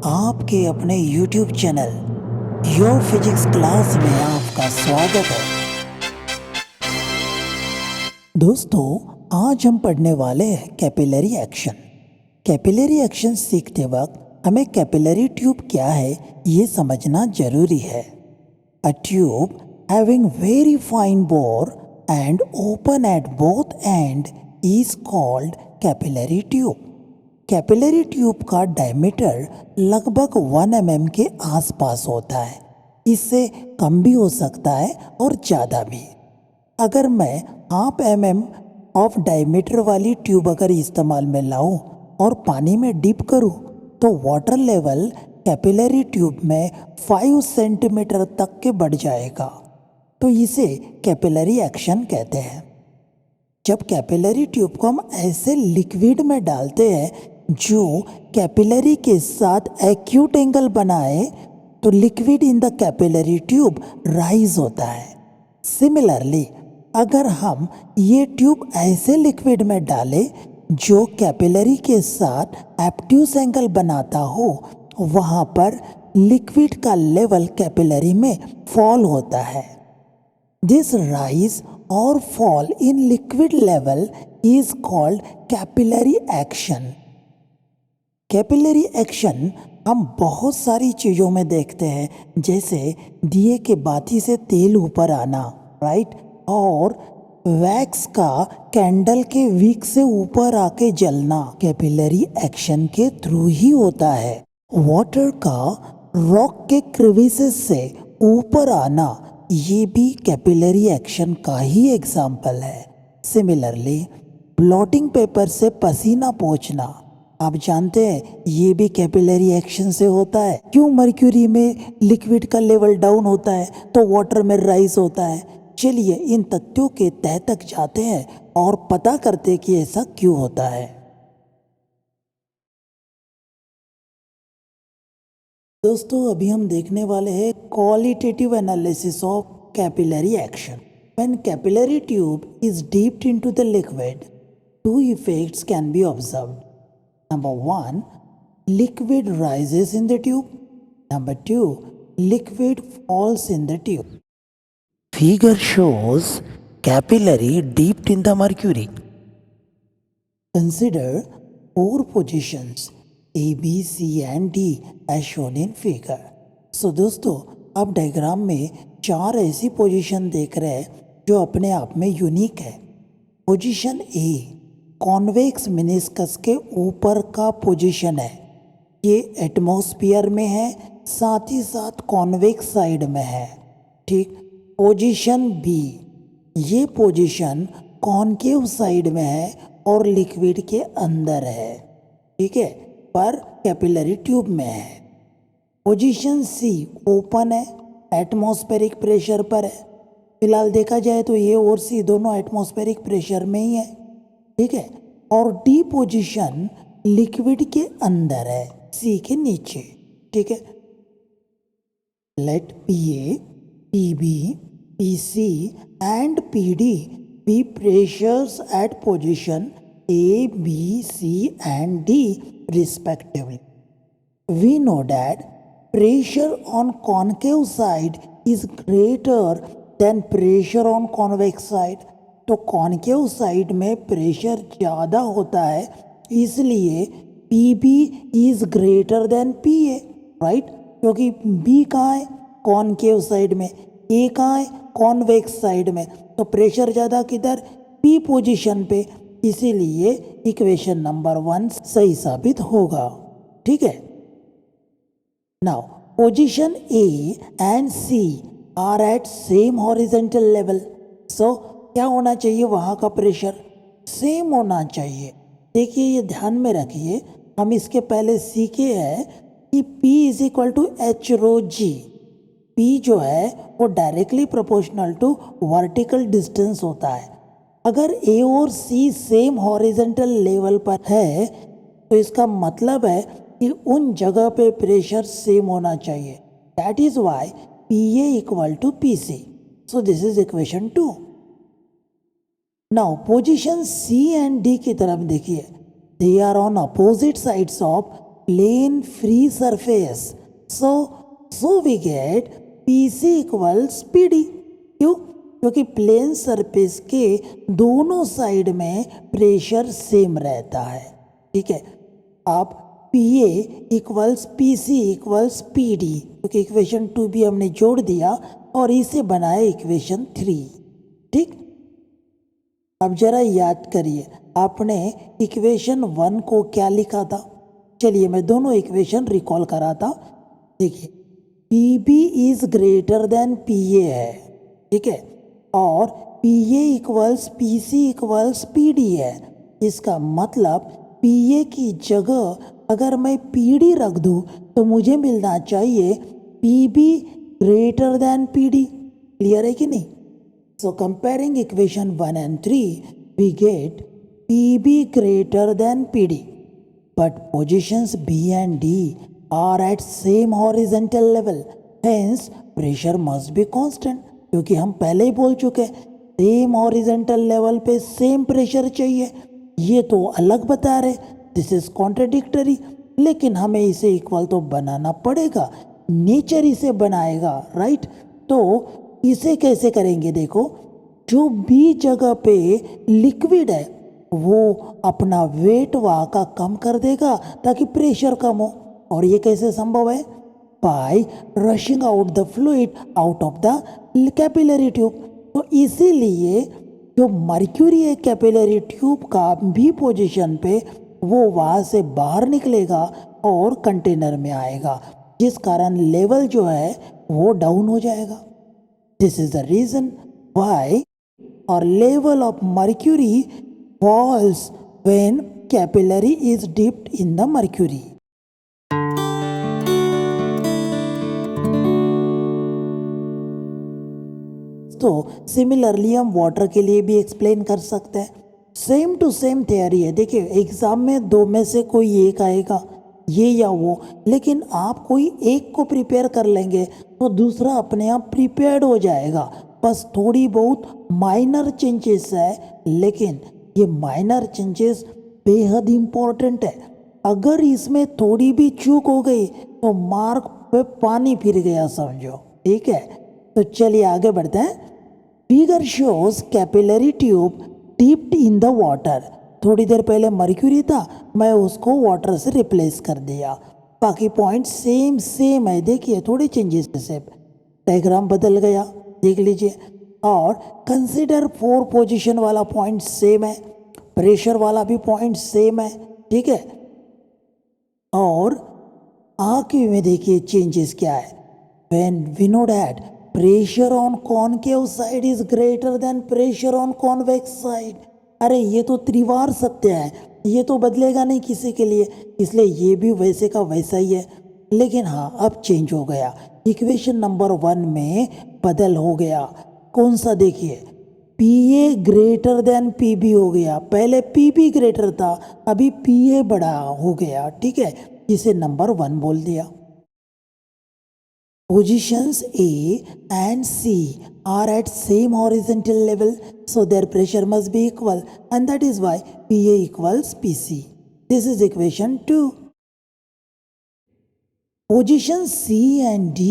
आपके अपने YouTube channel your physics class में आपका स्वागत है। दोस्तों, आज हम पढ़ने वाले हैं कैपिलरी एक्शन। कैपिलरी एक्शन सीखते वक्त हमें कैपिलरी ट्यूब क्या है ये समझना जरूरी है। A tube having very fine bore and open at both and is called capillary tube. Capillary tube का डायमीटर लगभग 1 mm के आसपास होता है। इससे कम भी हो सकता है और ज़्यादा भी। अगर मैं 0.5 mm ऑफ डायमीटर वाली ट्यूब अगर इस्तेमाल में लाऊं और पानी में डिप करूं तो वाटर लेवल कैपिलरी ट्यूब में 5 सेंटीमीटर तक के बढ़ जाएगा। तो इसे कैपिलरी एक्शन कहते हैं। जब कैपिलरी ट्यूब को हम ऐसे लिक्विड में डालते हैं जो कैपिलरी के साथ एक्यूट एंगल बनाए तो liquid in the capillary tube rise होता है। सिमिलरली, अगर हम ये ट्यूब ऐसे लिक्विड में डालें जो कैपिलरी के साथ एब्ट्यूस एंगल बनाता हो, वहाँ पर लिक्विड का लेवल कैपिलरी में फॉल होता है। This rise or fall in liquid level is called capillary action. Capillary action हम बहुत सारी चीज़ों में देखते हैं, जैसे दिए के बाती से तेल ऊपर आना, राइट, और वैक्स का कैंडल के विक से ऊपर आके जलना कैपिलरी एक्शन के थ्रू ही होता है। वाटर का रॉक के क्रिविसेस से ऊपर आना ये भी कैपिलरी एक्शन का ही एग्जाम्पल है। सिमिलरली, ब्लॉटिंग पेपर से पसीना पोंछना, आप जानते हैं ये भी कैपिलरी एक्शन से होता है। क्यों मर्क्यूरी में लिक्विड का लेवल डाउन होता है तो वाटर में राइज होता है। चलिए इन तथ्यों के तह तक जाते हैं और पता करते कि ऐसा क्यों होता है। दोस्तों, अभी हम देखने वाले हैं qualitative analysis of capillary action. When capillary tube is dipped into the liquid, two effects can be observed. Number 1, liquid rises in the tube. Number 2, liquid falls in the tube. Figure shows capillary dipped in the mercury. Consider 4 positions A, B, C and D as shown in figure. So दोस्तों, आप diagram में 4 ऐसी position देख रहे हैं जो अपने आप में यूनिक है। पोजीशन ए कॉन्वेक्स मेनिस्कस के ऊपर का पोजीशन है। ये एटमॉस्फेयर में है, साथ ही साथ कॉन्वेक्स साइड में है। ठीक। पोजीशन बी, ये पोजीशन कॉनकेव साइड में है और लिक्विड के अंदर है, ठीक है, पर कैपिलरी ट्यूब में है। पोजीशन सी ओपन है, एटमॉस्फेरिक प्रेशर पर है। फिलहाल देखा जाए तो ए और सी दोनों एटमॉस्फेरिक प्रेशर में ही है, ठीक है। और डी पोजीशन लिक्विड के अंदर है, सी के नीचे, ठीक है। Let P A, P B, P C and P D be pressures at position A, B, C and D respectively. We know that pressure on concave side is greater than pressure on convex side. तो concave side में pressure ज़्यादा होता है, इसलिए PB is greater then PA, right, क्योंकि B कहाँ है, concave side में, A कहाँ है, कॉन्वेक्स साइड में, तो प्रेशर ज़्यादा किधर, पी पोजीशन पे, इसीलिए इक्वेशन नंबर 1 सही साबित होगा, ठीक है। Now position A and C are at same horizontal level, so क्या होना चाहिए, वहाँ का प्रेशर सेम होना चाहिए। देखिए ये ध्यान में रखिए, हम इसके पहले सीखे हैं कि P is equal to H rho G. P जो है वो directly proportional to vertical distance होता है। अगर A और C सेम हॉरिजेंटल लेवल पर है तो इसका मतलब है कि उन जगह पे प्रेशर सेम होना चाहिए। That is why PA equal to PC। So this is equation 2। Now position C and D की तरफ देखिए, they are on opposite sides of plane free surface. So we get PC equals PD. क्यों? क्योंकि plane surface के दोनों side में pressure same रहता है। ठीक है, आप PA equals PC equals PD, क्योंकि इक्वेशन 2 भी हमने जोड़ दिया और इसे बनाया इक्वेशन 3। ठीक, अब जरा याद करिए आपने इक्वेशन 1 को क्या लिखा था। चलिए मैं दोनों इक्वेशन रिकॉल कराता। देखिए PB is greater then PA है, ठीक है, और PA equals PC equals PD है। इसका मतलब PA की जगह अगर मैं PD रख दूं तो मुझे मिलना चाहिए PB greater than PD। Clear है कि नहीं? So comparing equation 1 and 3, we get PB greater than PD. But positions B and D are at same horizontal level. Hence, pressure must be constant. क्योंकि हम पहले ही बोल चुके हैं सेम हॉरिजेंटल लेवल पे सेम प्रेशर चाहिए। ये तो अलग बता रहे, दिस इज कॉन्ट्रडिक्टरी, लेकिन हमें इसे इक्वल तो बनाना पड़ेगा, नेचर इसे बनाएगा, राइट? तो इसे कैसे करेंगे? देखो, जो भी जगह पे लिक्विड है वो अपना वेट वहाँ का कम कर देगा ताकि प्रेशर कम हो। और ये कैसे संभव है? By rushing out the fluid out of the capillary tube. तो इसीलिए जो मर्क्यूरी है कैपिलरी ट्यूब का भी पोजीशन पे वो वहाँ से बाहर निकलेगा और कंटेनर में आएगा, जिस कारण लेवल जो है वो डाउन हो जाएगा। This is the reason why or level of mercury falls when capillary is dipped in the mercury. तो सिमिलरली हम वाटर के लिए भी एक्सप्लेन कर सकते हैं। सेम टू सेम थियरी है। देखिए एग्जाम में दो में से कोई एक आएगा, ये या वो, लेकिन आप कोई एक को प्रिपेयर कर लेंगे तो दूसरा अपने आप प्रिपेयर्ड हो जाएगा। बस थोड़ी बहुत माइनर चेंजेस है, लेकिन ये माइनर चेंजेस बेहद इम्पोर्टेंट है। अगर इसमें थोड़ी भी चूक हो गई तो मार्क पे पानी फिर गया समझो। ठीक है, तो चलिए आगे बढ़ते हैं। Figure shows capillary tube dipped in the water. थोड़ी देर पहले मर्क्यूरी था, मैं उसको वाटर से रिप्लेस कर दिया। बाकी पॉइंट सेम है। देखिए थोड़े चेंजेस है, डायग्राम बदल गया, देख लीजिए। और कंसिडर 4 पोजीशन वाला पॉइंट सेम है, प्रेशर वाला भी पॉइंट सेम है, ठीक है। और आगे में देखिए चेंजेस क्या है। When we know that pressure on concave side is greater than pressure on convex side. अरे ये तो त्रिवार सत्य है, ये तो बदलेगा नहीं किसी के लिए, इसलिए ये भी वैसे का वैसा ही है। लेकिन हाँ अब चेंज हो गया, इक्वेशन नंबर 1 में बदल हो गया। कौन सा? देखिए PA ग्रेटर देन PB हो गया। पहले PB ग्रेटर था, अभी PA बड़ा हो गया, ठीक है, इसे नंबर 1 बोल दिया। Positions A and C are at same horizontal level, so their pressure must be equal, and that is why PA equals PC. This is equation 2. Positions C and D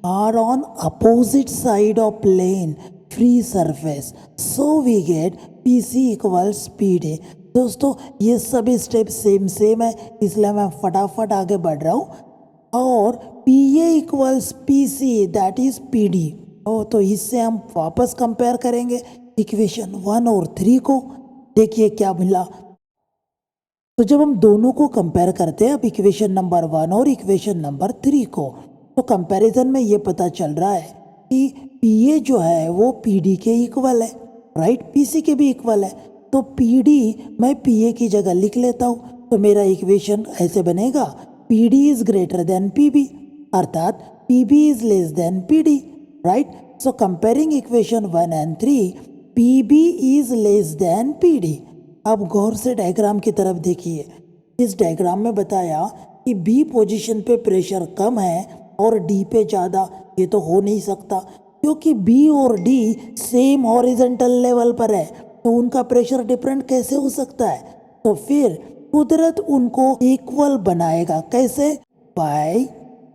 are on opposite side of plane free surface, so we get PC equals PD. दोस्तों ये सभी step same है, इसलिए मैं फटाफट आगे बढ़ रहा हूँ। और PA equals PC that is PD। तो इससे हम वापस कंपेयर करेंगे इक्वेशन 1 और 3 को। देखिए क्या मिला। तो जब हम दोनों को कंपेयर करते हैं, अब इक्वेशन नंबर 1 और इक्वेशन नंबर 3 को, तो कंपैरिजन में ये पता चल रहा है कि PA जो है वो PD के इक्वल है, राइट, PC के भी इक्वल है। तो PD मैं PA की जगह लिख लेता हूँ, तो मेरा इक्वेशन ऐसे बनेगा PD is greater than PB, अर्थात PB is less than PD, right? So comparing equation 1 and 3, PB is less than PD. अब गौर से डायग्राम की तरफ देखिए। इस डायग्राम में बताया कि B पोजीशन पे प्रेशर कम है और D पे ज़्यादा। ये तो हो नहीं सकता, क्योंकि B और D सेम हॉरिजेंटल लेवल पर है, तो उनका प्रेशर डिफरेंट कैसे हो सकता है? तो फिर कुदरत उनको इक्वल बनाएगा। कैसे? By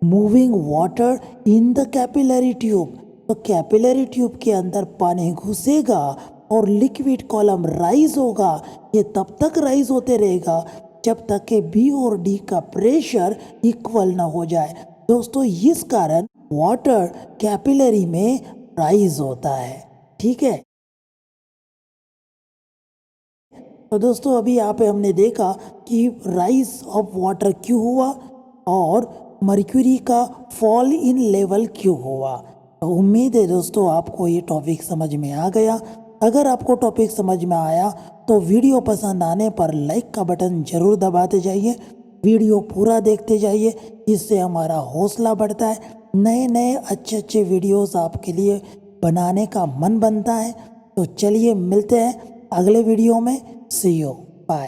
moving water in the capillary tube. तो कैपिलरी ट्यूब के अंदर पानी घुसेगा और लिक्विड कॉलम राइज होगा। ये तब तक राइज होते रहेगा जब तक कि बी और डी का प्रेशर इक्वल ना हो जाए। दोस्तों इस कारण वाटर कैपिलरी में राइज होता है। ठीक है। तो दोस्तों अभी यहाँ पे हमने देखा कि राइज ऑफ वाटर क्यों हुआ और मर्क्यूरी का फॉल इन लेवल क्यों हुआ। तो उम्मीद है दोस्तों आपको ये टॉपिक समझ में आ गया। अगर आपको टॉपिक समझ में आया तो वीडियो पसंद आने पर लाइक का बटन ज़रूर दबाते जाइए, वीडियो पूरा देखते जाइए, इससे हमारा हौसला बढ़ता है, नए नए अच्छे अच्छे वीडियोस आपके लिए बनाने का मन बनता है। तो चलिए मिलते हैं अगले वीडियो में। सी यू, बाय।